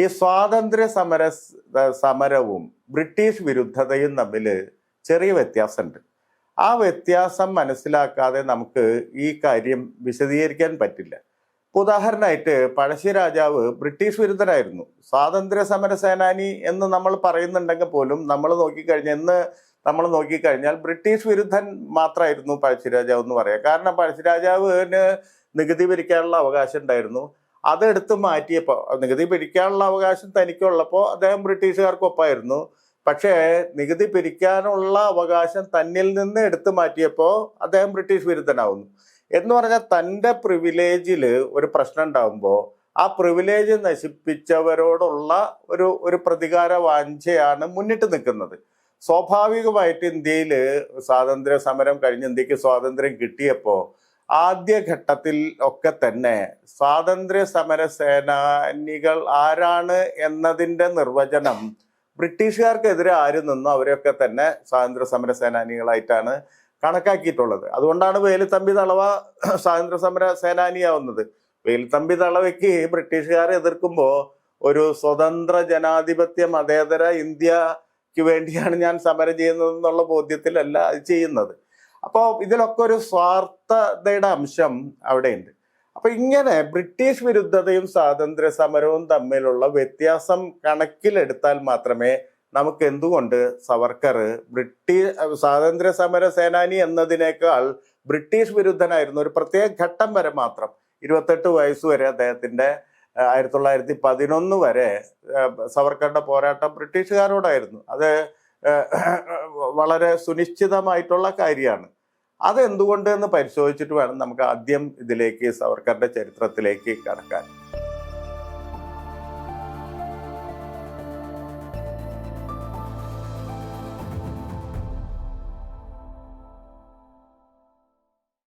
ഈ സ്വാതന്ത്ര്യ സമരവും ബ്രിട്ടീഷ് വിരുദ്ധതയും തമ്മിൽ ചെറിയ വ്യത്യാസമുണ്ട്. ആ വ്യത്യാസം മനസ്സിലാക്കാതെ നമുക്ക് ഈ കാര്യം വിശദീകരിക്കാൻ പറ്റില്ല. ഉദാഹരണമായിട്ട് പഴശ്ശിരാജാവ് ബ്രിട്ടീഷ് വിരുദ്ധനായിരുന്നു. സ്വാതന്ത്ര്യ സമര സേനാനി എന്ന് നമ്മൾ പറയുന്നുണ്ടെങ്കിൽ പോലും നമ്മൾ നോക്കിക്കഴിഞ്ഞാൽ ബ്രിട്ടീഷ് വിരുദ്ധൻ മാത്രമായിരുന്നു പഴശ്ശിരാജാവ് എന്ന് പറയാം. കാരണം പഴശ്ശിരാജാവിന് നികുതി പിരിക്കാനുള്ള അവകാശം ഉണ്ടായിരുന്നു. അതെടുത്ത് മാറ്റിയപ്പോൾ, നികുതി പിരിക്കാനുള്ള അവകാശം തനിക്കുള്ളപ്പോൾ അദ്ദേഹം ബ്രിട്ടീഷുകാർക്കൊപ്പമായിരുന്നു. പക്ഷേ നികുതി പിരിക്കാനുള്ള അവകാശം തന്നിൽ നിന്ന് എടുത്തു മാറ്റിയപ്പോൾ അദ്ദേഹം ബ്രിട്ടീഷ് വിരുദ്ധനാവുന്നു. എന്ന് പറഞ്ഞാൽ തൻ്റെ പ്രിവിലേജിൽ ഒരു പ്രശ്നം ഉണ്ടാകുമ്പോൾ ആ പ്രിവിലേജ് നശിപ്പിച്ചവരോടുള്ള ഒരു പ്രതികാര വാഞ്ചയാണ് മുന്നിട്ട് നിൽക്കുന്നത്. സ്വാഭാവികമായിട്ട് ഇന്ത്യയിൽ സ്വാതന്ത്ര്യ സമരം കഴിഞ്ഞ് ഇന്ത്യക്ക് സ്വാതന്ത്ര്യം കിട്ടിയപ്പോൾ ആദ്യഘട്ടത്തിൽ ഒക്കെ തന്നെ സ്വാതന്ത്ര്യ സമര സേനാനികൾ ആരാണ് എന്നതിൻ്റെ നിർവചനം ബ്രിട്ടീഷുകാർക്കെതിരെ ആര് നിന്നോ അവരെയൊക്കെ തന്നെ സ്വാതന്ത്ര്യ സമര സേനാനികളായിട്ടാണ് കണക്കാക്കിയിട്ടുള്ളത്. അതുകൊണ്ടാണ് വേലുത്തമ്പി ദളവ സ്വാതന്ത്ര്യ സമര സേനാനിയാവുന്നത്. വേലുത്തമ്പി ദളവയ്ക്ക് ബ്രിട്ടീഷുകാരെ എതിർക്കുമ്പോൾ ഒരു സ്വതന്ത്ര ജനാധിപത്യ മതേതര ഇന്ത്യക്ക് വേണ്ടിയാണ് ഞാൻ സമരം ചെയ്യുന്നത് എന്നുള്ള ബോധ്യത്തിലല്ല അത് ചെയ്യുന്നത്. അപ്പോൾ ഇതിലൊക്കെ ഒരു സ്വാർത്ഥതയുടെ അംശം അവിടെയുണ്ട്. അപ്പൊ ഇങ്ങനെ ബ്രിട്ടീഷ് വിരുദ്ധതയും സ്വാതന്ത്ര്യ സമരവും തമ്മിലുള്ള വ്യത്യാസം കണക്കിലെടുത്താൽ മാത്രമേ നമുക്ക് എന്തുകൊണ്ട് സവർക്കർ സ്വാതന്ത്ര്യ സമര സേനാനി എന്നതിനേക്കാൾ ബ്രിട്ടീഷ് വിരുദ്ധനായിരുന്നു. ഒരു പ്രത്യേക ഘട്ടം വരെ മാത്രം 28 വയസ്സ് വരെ അദ്ദേഹത്തിന്റെ 1911 വരെ സവർക്കറുടെ പോരാട്ടം ബ്രിട്ടീഷുകാരോടായിരുന്നു. അത് വളരെ സുനിശ്ചിതമായിട്ടുള്ള കാര്യമാണ്. അതെന്തുകൊണ്ട് എന്ന് പരിശോധിച്ചിട്ട് വേണം നമുക്ക് ആദ്യം ഇതിലേക്ക് സവർക്കറുടെ ചരിത്രത്തിലേക്ക് കടക്കാൻ.